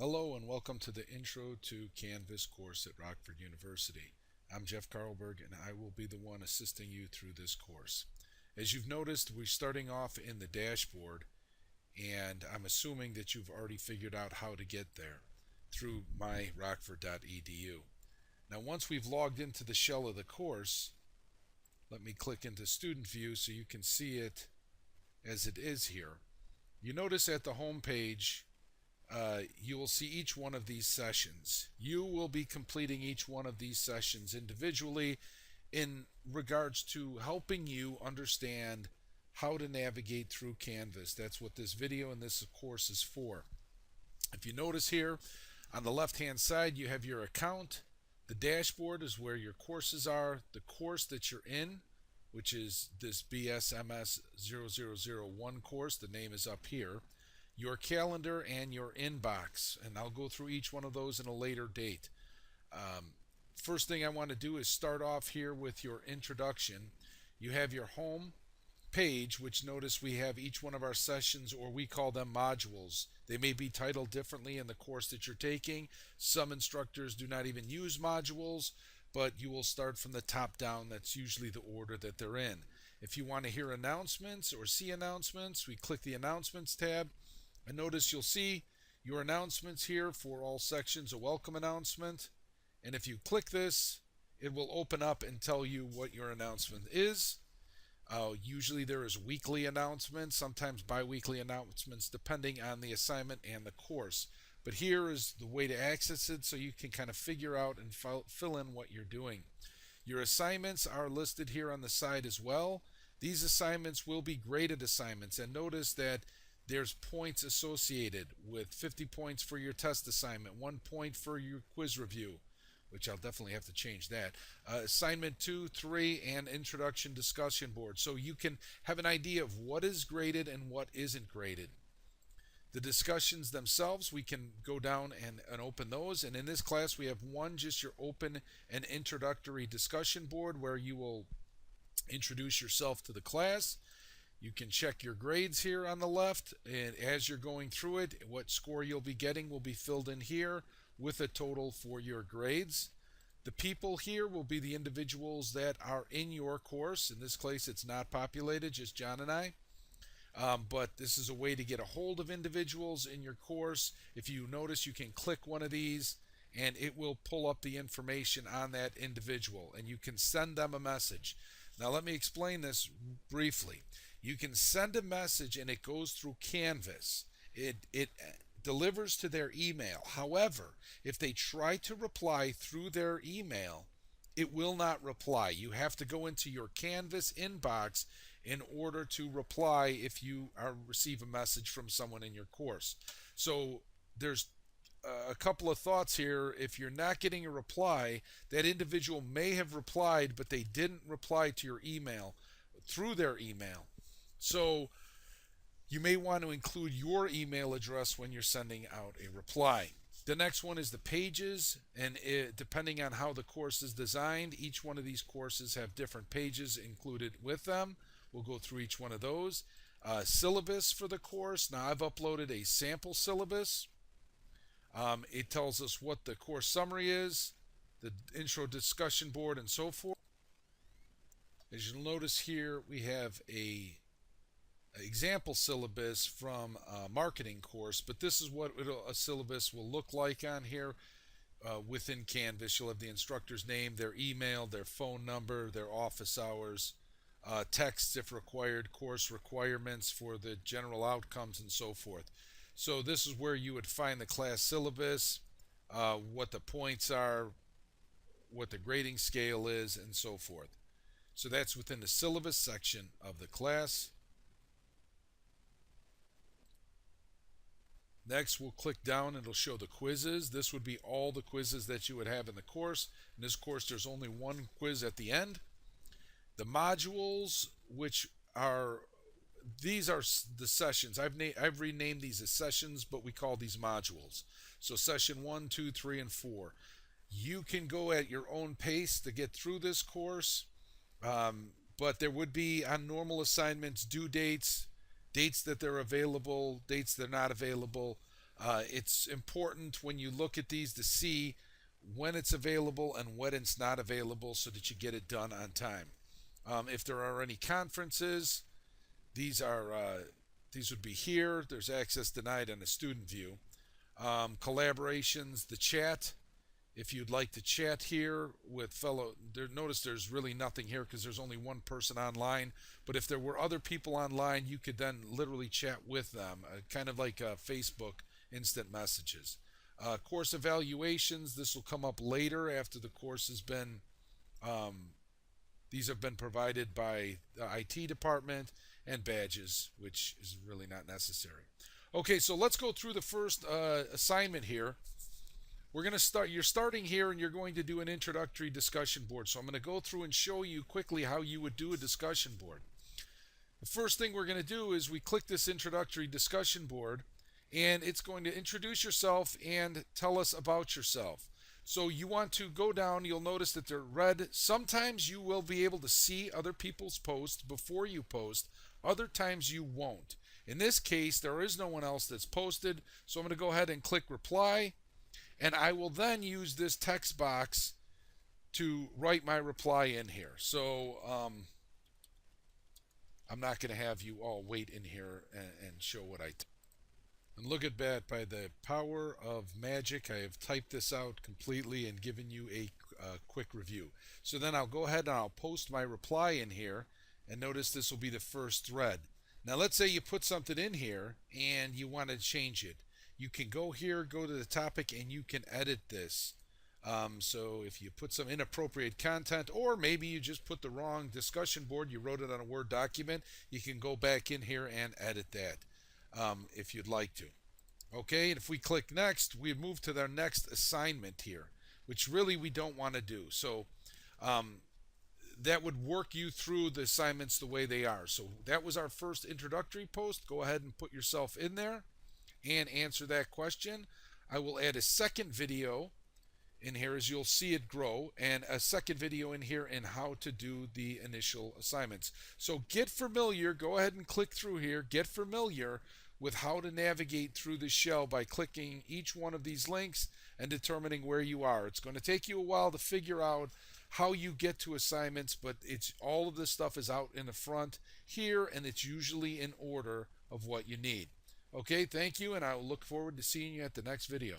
Hello and welcome to the Intro to Canvas course at Rockford University. I'm Jeff Carlberg and I will be the one assisting you through this course. As you've noticed, we're starting off in the dashboard and I'm assuming that you've already figured out how to get there through myrockford.edu. Now once we've logged into the shell of the course, let me click into Student View so you can see it as it is here. You notice at the home page you will see each one of these sessions. You will be completing each one of these sessions individually in regards to helping you understand how to navigate through Canvas. That's what this video and this course is for. If you notice here on the left hand side you have your account. The dashboard is where your courses are. The course that you're in, which is this BSMS 0001 course, the name is up here. Your calendar and your inbox, and I'll go through each one of those in a later date. First thing I want to do is start off here with your introduction. You have your home page, which notice we have each one of our sessions, or we call them modules. They may be titled differently in the course that you're taking. Some instructors do not even use modules, but you will start from the top down. That's usually the order that they're in. If you want to hear announcements or see announcements, we click the announcements tab. And notice you'll see your announcements here for all sections, a welcome announcement. And if you click this, it will open up and tell you what your announcement is. Usually there is weekly announcements, sometimes bi-weekly announcements, depending on the assignment and the course. But here is the way to access it so you can kind of figure out and fill in what you're doing. Your assignments are listed here on the side as well. These assignments will be graded assignments, and notice that there's points associated with 50 points for your test assignment, 1 point for your quiz review, which I'll definitely have to change that. Assignment 2, 3, and introduction discussion board. So you can have an idea of what is graded and what isn't graded. The discussions themselves, we can go down and open those. And in this class, we have one, just your open and introductory discussion board where you will introduce yourself to the class. You can check your grades here on the left, and as you're going through it, what score you'll be getting will be filled in here with a total for your grades. The people here will be the individuals that are in your course. In this case, it's not populated, just John and I. But this is a way to get a hold of individuals in your course. If you notice, you can click one of these and it will pull up the information on that individual, and you can send them a message. Now let me explain this briefly. You can send a message and it goes through Canvas. It delivers to their email. However, if they try to reply through their email, it will not reply. You have to go into your Canvas inbox in order to reply if you receive a message from someone in your course. So there's a couple of thoughts here. If you're not getting a reply, that individual may have replied, but they didn't reply to your email through their email. So you may want to include your email address when you're sending out a reply. The next one is the pages, and depending on how the course is designed, each one of these courses have different pages included with them. We'll go through each one of those. Syllabus for the course. Now I've uploaded a sample syllabus. It tells us what the course summary is, the intro discussion board, and so forth. As you'll notice here, we have a example syllabus from a marketing course, but this is what a syllabus will look like on here within Canvas. You'll have the instructor's name, their email, their phone number, their office hours, texts if required, course requirements for the general outcomes, and so forth. So this is where you would find the class syllabus, what the points are, what the grading scale is, and so forth. So that's within the syllabus section of the class. Next, we'll click down and it'll show the quizzes. This would be all the quizzes that you would have in the course. In this course, there's only one quiz at the end. The modules, these are the sessions. I've renamed these as sessions, but we call these modules. So session 1, 2, 3, and 4. You can go at your own pace to get through this course, but there would be on normal assignments due dates, dates that they're available, dates they're not available. It's important when you look at these to see when it's available and when it's not available so that you get it done on time. If there are any conferences, these are these would be here. There's access denied on the student view. Collaborations, the chat. If you'd like to chat here with fellow, notice there's really nothing here because there's only one person online. But if there were other people online, you could then literally chat with them, kind of like Facebook instant messages. Course evaluations, this will come up later after the course has been, these have been provided by the IT department, and badges, which is really not necessary. Okay, so let's go through the first assignment here. We're going to start, you're starting here and you're going to do an introductory discussion board. So I'm going to go through and show you quickly how you would do a discussion board. The first thing we're going to do is we click this introductory discussion board, and it's going to introduce yourself and tell us about yourself. So you want to go down, you'll notice that they're red. Sometimes you will be able to see other people's posts before you post. Other times you won't. In this case, there is no one else that's posted, so I'm going to go ahead and click reply, and I will then use this text box to write my reply in here. So I'm not going to have you all wait in here and show what I type. And look at that, by the power of magic, I have typed this out completely and given you a quick review. So then I'll go ahead and I'll post my reply in here, and notice this will be the first thread. Now let's say you put something in here and you want to change it. You can go here, go to the topic, and you can edit this. So if you put some inappropriate content, or maybe you just put the wrong discussion board, you wrote it on a Word document, you can go back in here and edit that if you'd like to. Okay, and if we click next, we move to their next assignment here, which really we don't want to do. So that would work you through the assignments the way they are. So that was our first introductory post. Go ahead and put yourself in there and answer that question. I will add a second video in here as you'll see it grow, and a second video in here in how to do the initial assignments. So get familiar, go ahead and click through here, get familiar with how to navigate through the shell by clicking each one of these links and determining where you are. It's going to take you a while to figure out how you get to assignments, but it's all of this stuff is out in the front here, and it's usually in order of what you need. Okay, thank you, and I will look forward to seeing you at the next video.